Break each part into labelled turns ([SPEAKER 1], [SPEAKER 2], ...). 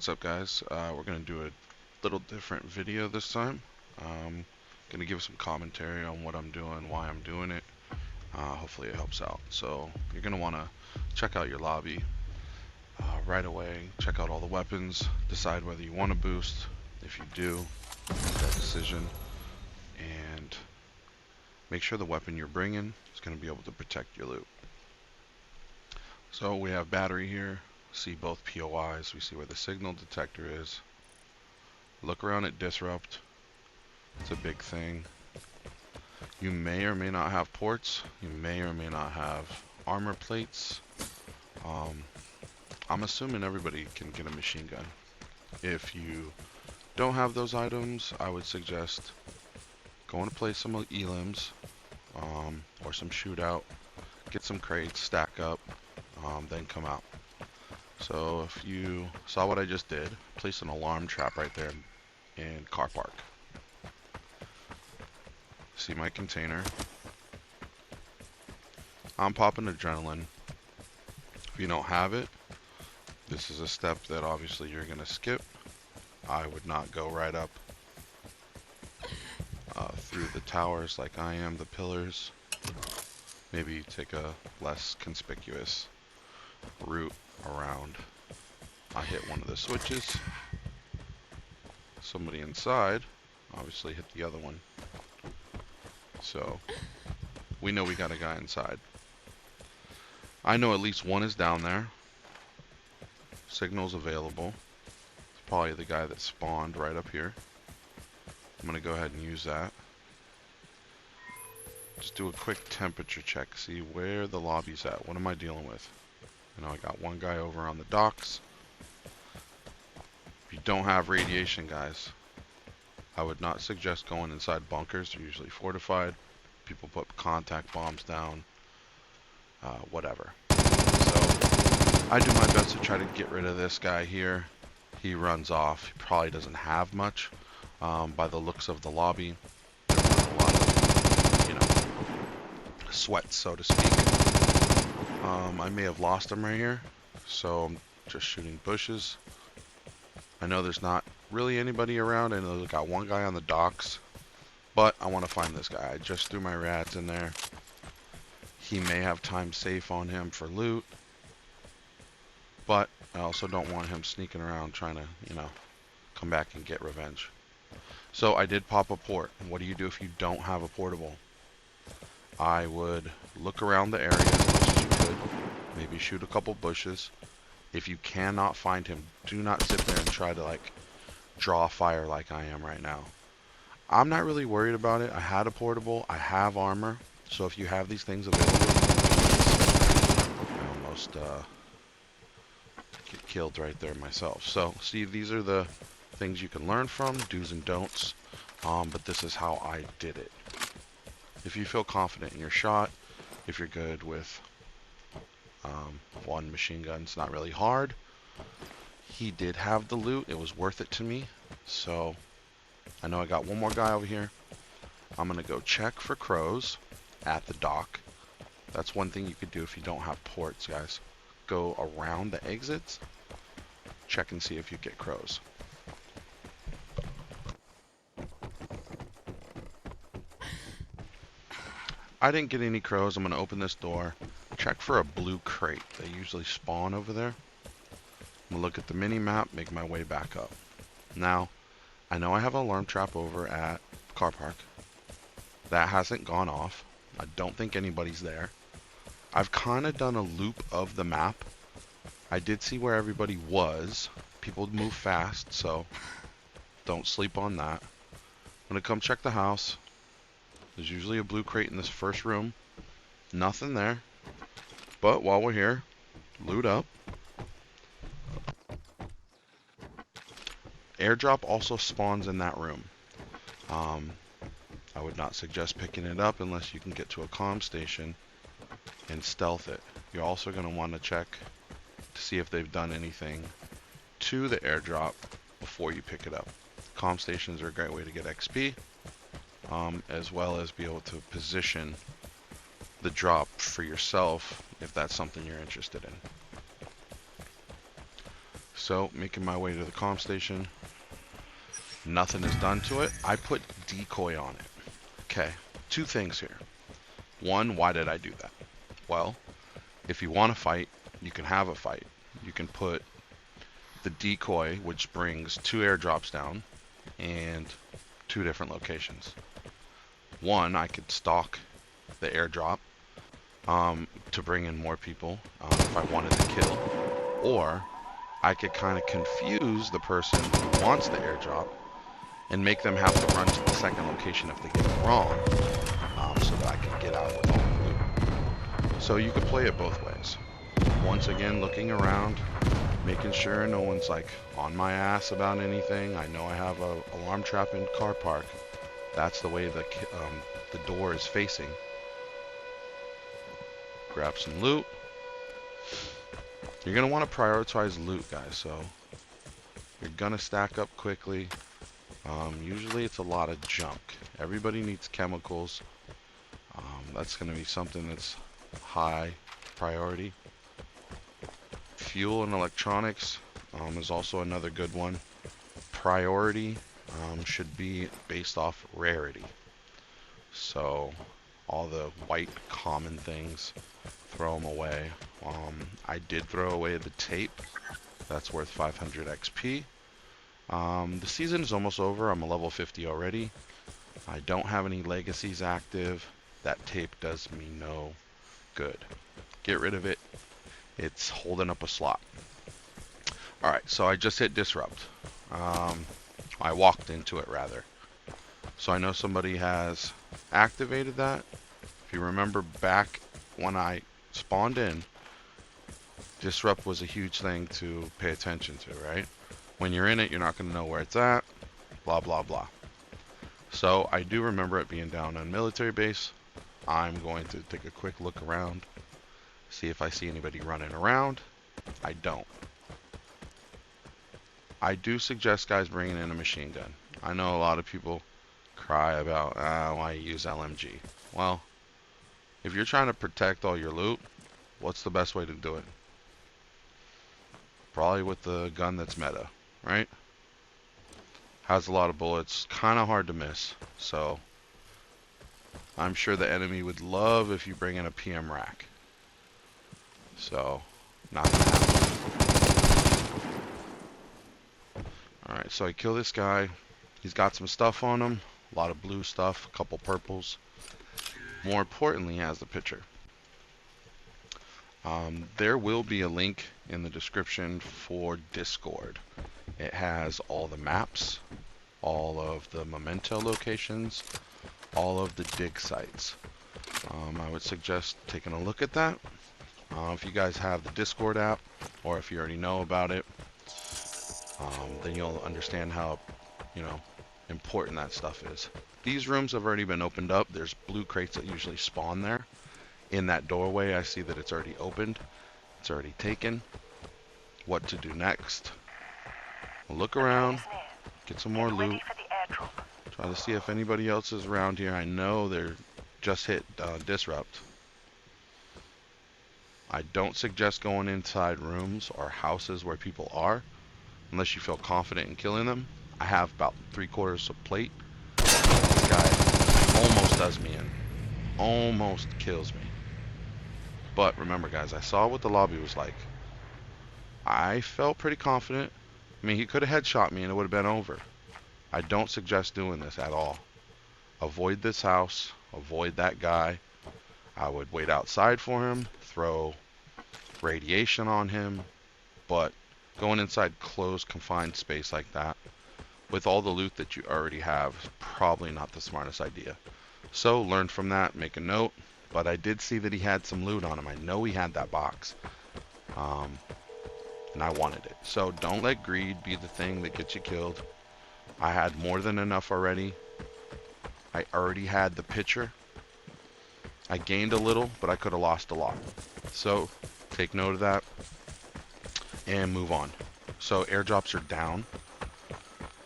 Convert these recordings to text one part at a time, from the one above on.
[SPEAKER 1] What's up, guys? We're going to do a little different video this time. Going to give some commentary on what I'm doing, why I'm doing it. Hopefully it helps out. So you're going to want to check out your lobby right away. Check out all the weapons. Decide whether you want to boost. If you do, make that decision. And make sure the weapon you're bringing is going to be able to protect your loot. So we have battery here. See both POIs. We see where the signal detector is. Look around at disrupt. It's a big thing. You may or may not have ports. You may or may not have armor plates. I'm assuming everybody can get a machine gun. If you don't have those items, I would suggest going to play some elims or some shootout. Get some crates, stack up, then come out. So if you saw what I just did, place an alarm trap right there in car park. See my container. I'm popping adrenaline. If you don't have it, this is a step that obviously you're going to skip. I would not go right up through the towers like I am, the pillars. Maybe take a less conspicuous route around. I hit one of the switches. Somebody inside obviously hit the other one. So we know we got a guy inside. I know at least one is down there. Signal's available. It's probably the guy that spawned right up here. I'm going to go ahead and use that. Just do a quick temperature check. See where the lobby's at. What am I dealing with? I know I got one guy over on the docks. If you don't have radiation, guys, I would not suggest going inside bunkers. They're usually fortified. People put contact bombs down. Whatever. So I do my best to try to get rid of this guy here. He runs off. He probably doesn't have much by the looks of the lobby. There's a lot of, sweat, so to speak. I may have lost him right here, so I'm just shooting bushes. I know there's not really anybody around. I know there's got one guy on the docks, but I want to find this guy. I just threw my rats in there. He may have time safe on him for loot, but I also don't want him sneaking around trying to, come back and get revenge. So I did pop a port. What do you do if you don't have a portable? I would look around the area as much as you could. Maybe shoot a couple bushes. If you cannot find him, do not sit there and try to draw fire like I am right now. I'm not really worried about it. I had a portable. I have armor. So if you have these things available, I almost get killed right there myself. So see, these are the things you can learn from, do's and don'ts. But this is how I did it. If you feel confident in your shot, if you're good with one machine gun, it's not really hard. He did have the loot. It was worth it to me. So I know I got one more guy over here. I'm going to go check for crows at the dock. That's one thing you could do if you don't have ports, guys. Go around the exits. Check and see if you get crows. I didn't get any crows. I'm going to open this door. Check for a blue crate. They usually spawn over there. I'm going to look at the mini map, make my way back up. Now, I know I have an alarm trap over at car park. That hasn't gone off. I don't think anybody's there. I've kind of done a loop of the map. I did see where everybody was. People move fast, so don't sleep on that. I'm going to come check the house. There's usually a blue crate in this first room. Nothing there. But while we're here, loot up. Airdrop also spawns in that room. I would not suggest picking it up unless you can get to a comm station and stealth it. You're also going to want to check to see if they've done anything to the airdrop before you pick it up. Comm stations are a great way to get XP, as well as be able to position the drop for yourself if that's something you're interested in. So, making my way to the comm station. Nothing is done to it. I put decoy on it. Okay, two things here. One, why did I do that? Well, if you want to fight, you can have a fight. You can put the decoy, which brings 2 airdrops down, and 2 different locations. One, I could stalk the airdrop to bring in more people if I wanted to kill, or I could kind of confuse the person who wants the airdrop and make them have to run to the second location if they get it wrong, so that I can get out with all the loot. So you could play it both ways. Once again, looking around, making sure no one's like on my ass about anything. I know I have a alarm trap in car park. That's the way the door is facing. Grab some loot. You're gonna want to prioritize loot, guys. So you're gonna stack up quickly. Usually it's a lot of junk. Everybody needs chemicals. That's gonna be something that's high priority. Fuel and electronics is also another good one. Priority should be based off rarity. So all the white common things, throw them away. I did throw away the tape. That's worth 500 XP. The season is almost over. I'm a level 50 already. I don't have any legacies active. That tape does me no good. Get rid of it. It's holding up a slot. Alright, so I just hit disrupt. I walked into it rather. So I know somebody has activated that. If you remember back when I spawned in, disrupt was a huge thing to pay attention to, right? When you're in it, you're not going to know where it's at, blah, blah, blah. So I do remember it being down on military base. I'm going to take a quick look around, see if I see anybody running around. I don't. I do suggest guys bringing in a machine gun. I know a lot of people cry about why you use LMG. Well, if you're trying to protect all your loot, what's the best way to do it? Probably with the gun that's meta, right? Has a lot of bullets, kind of hard to miss. So I'm sure the enemy would love if you bring in a PM rack. So not gonna happen. Alright, so I kill this guy. He's got some stuff on him. A lot of blue stuff, a couple purples. More importantly, he has the picture. There will be a link in the description for Discord. It has all the maps, all of the memento locations, all of the dig sites. I would suggest taking a look at that. If you guys have the Discord app, or if you already know about it, then you'll understand how, important that stuff is. These rooms have already been opened up. There's blue crates that usually spawn there. In that doorway, I see that it's already opened. It's already taken. What to do next? We'll look around, get some more loot. Try to see if anybody else is around here. I know they're just hit disrupt. I don't suggest going inside rooms or houses where people are, unless you feel confident in killing them. I have about 3/4 of plate. This guy almost does me in. Almost kills me. But remember, guys, I saw what the lobby was like. I felt pretty confident. I mean, he could have headshot me and it would have been over. I don't suggest doing this at all. Avoid this house. Avoid that guy. I would wait outside for him. Throw radiation on him. But going inside closed, confined space like that, with all the loot that you already have, is probably not the smartest idea. So learn from that. Make a note. But I did see that he had some loot on him. I know he had that box. And I wanted it. So don't let greed be the thing that gets you killed. I had more than enough already. I already had the picture. I gained a little, but I could have lost a lot. So take note of that and move on. So airdrops are down.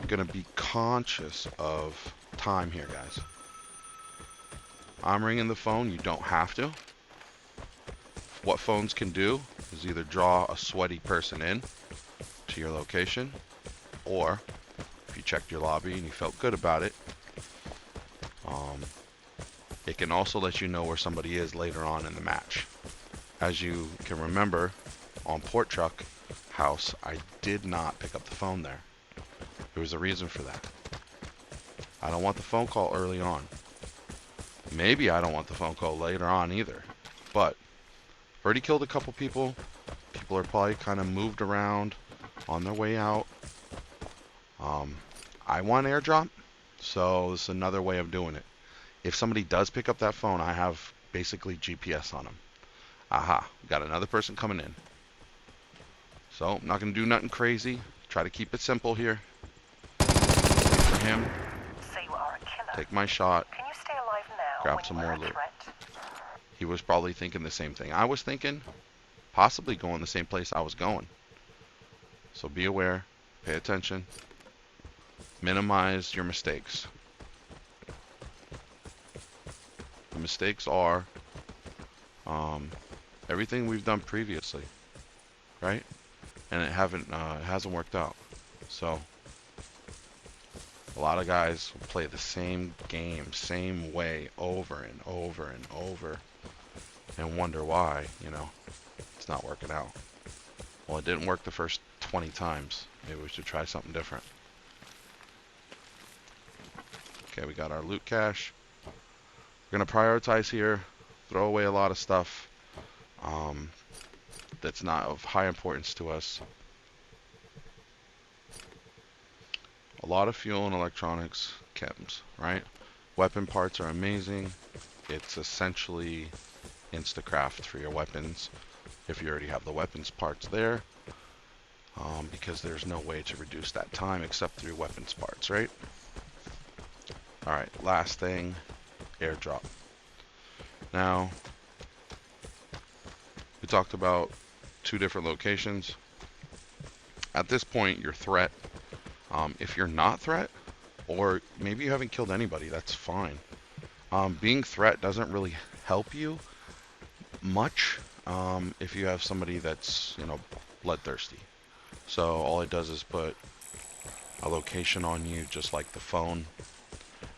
[SPEAKER 1] I'm going to be conscious of time here, guys. I'm ringing the phone. You don't have to. What phones can do is either draw a sweaty person in to to your location, or if you checked your lobby and you felt good about it, it can also let you know where somebody is later on in the match. As you can remember, on Port Truck House, I did not pick up the phone there. There was a reason for that. I don't want the phone call early on. Maybe I don't want the phone call later on either. But already killed a couple people. People are probably kind of moved around on their way out. I want airdrop, so this is another way of doing it. If somebody does pick up that phone, I have basically GPS on them. Aha, got another person coming in. So, I'm not going to do nothing crazy. Try to keep it simple here. Wait for him.
[SPEAKER 2] So you are a killer.
[SPEAKER 1] Take my shot.
[SPEAKER 2] Can you stay alive now?
[SPEAKER 1] Grab some more loot. He was probably thinking the same thing I was thinking. Possibly going the same place I was going. So be aware. Pay attention. Minimize your mistakes. The mistakes are everything we've done previously, right? And it hasn't worked out. So a lot of guys will play the same game, same way, over and over and over, and wonder why, it's not working out. Well, it didn't work the first 20 times. Maybe we should try something different. Okay, we got our loot cache. We're going to prioritize here, throw away a lot of stuff that's not of high importance to us. A lot of fuel and electronics, chems, right? Weapon parts are amazing. It's essentially instacraft for your weapons if you already have the weapons parts there, because there's no way to reduce that time except through weapons parts, right? Alright, last thing, airdrop. Now, we talked about 2 different locations. At this point, your threat, if you're not threat, or maybe you haven't killed anybody, that's fine. Being threat doesn't really help you much if you have somebody that's, bloodthirsty. So all it does is put a location on you, just like the phone,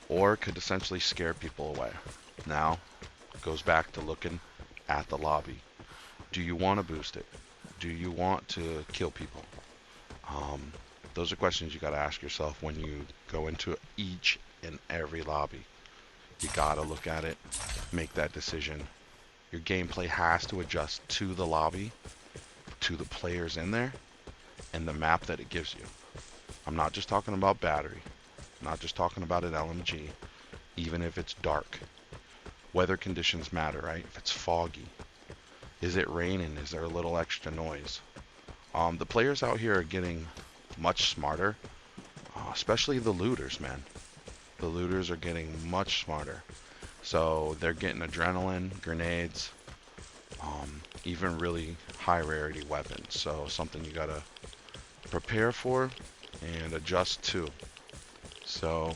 [SPEAKER 1] or could essentially scare people away. Now, it goes back to looking at the lobby. Do you want to boost it? Do you want to kill people? Those are questions you got to ask yourself when you go into each and every lobby. You got to look at it, make that decision. Your gameplay has to adjust to the lobby, to the players in there, and the map that it gives you. I'm not just talking about battery. I'm not just talking about an LMG. Even if it's dark. Weather conditions matter, right? If it's foggy. Is it raining? Is there a little extra noise? The players out here are getting much smarter, especially the looters, man. The looters are getting much smarter. So they're getting adrenaline, grenades, even really high rarity weapons. So something you gotta prepare for and adjust to. So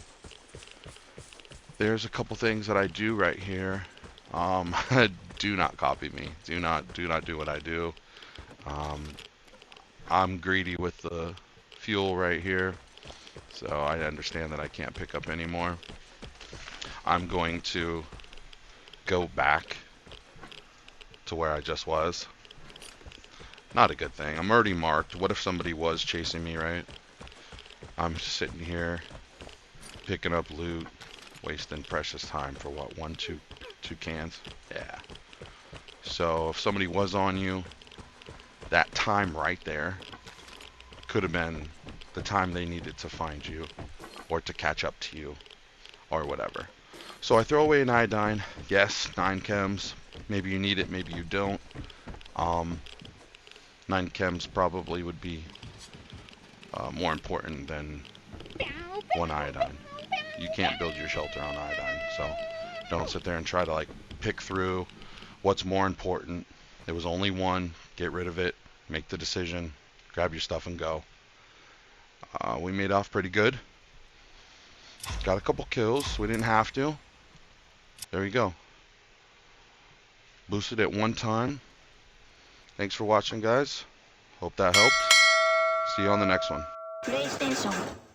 [SPEAKER 1] there's a couple things that I do right here. Do not copy me. Do not do what I do. I'm greedy with the fuel right here, so I understand that I can't pick up anymore. I'm going to go back to where I just was. Not a good thing. I'm already marked. What if somebody was chasing me, right? I'm just sitting here picking up loot, wasting precious time for what, 2 cans? Yeah. So if somebody was on you, that time right there could have been the time they needed to find you or to catch up to you or whatever. So I throw away an iodine. Yes, 9 chems. Maybe you need it, maybe you don't. 9 chems probably would be more important than 1 iodine. You can't build your shelter on iodine, so don't sit there and try to pick through what's more important. There was only one. Get rid of it. Make the decision. Grab your stuff and go. We made off pretty good. Got a couple kills. We didn't have to. There we go. Boosted at 1 time. Thanks for watching, guys. Hope that helped. See See you on the next one.
[SPEAKER 3] プレイステーション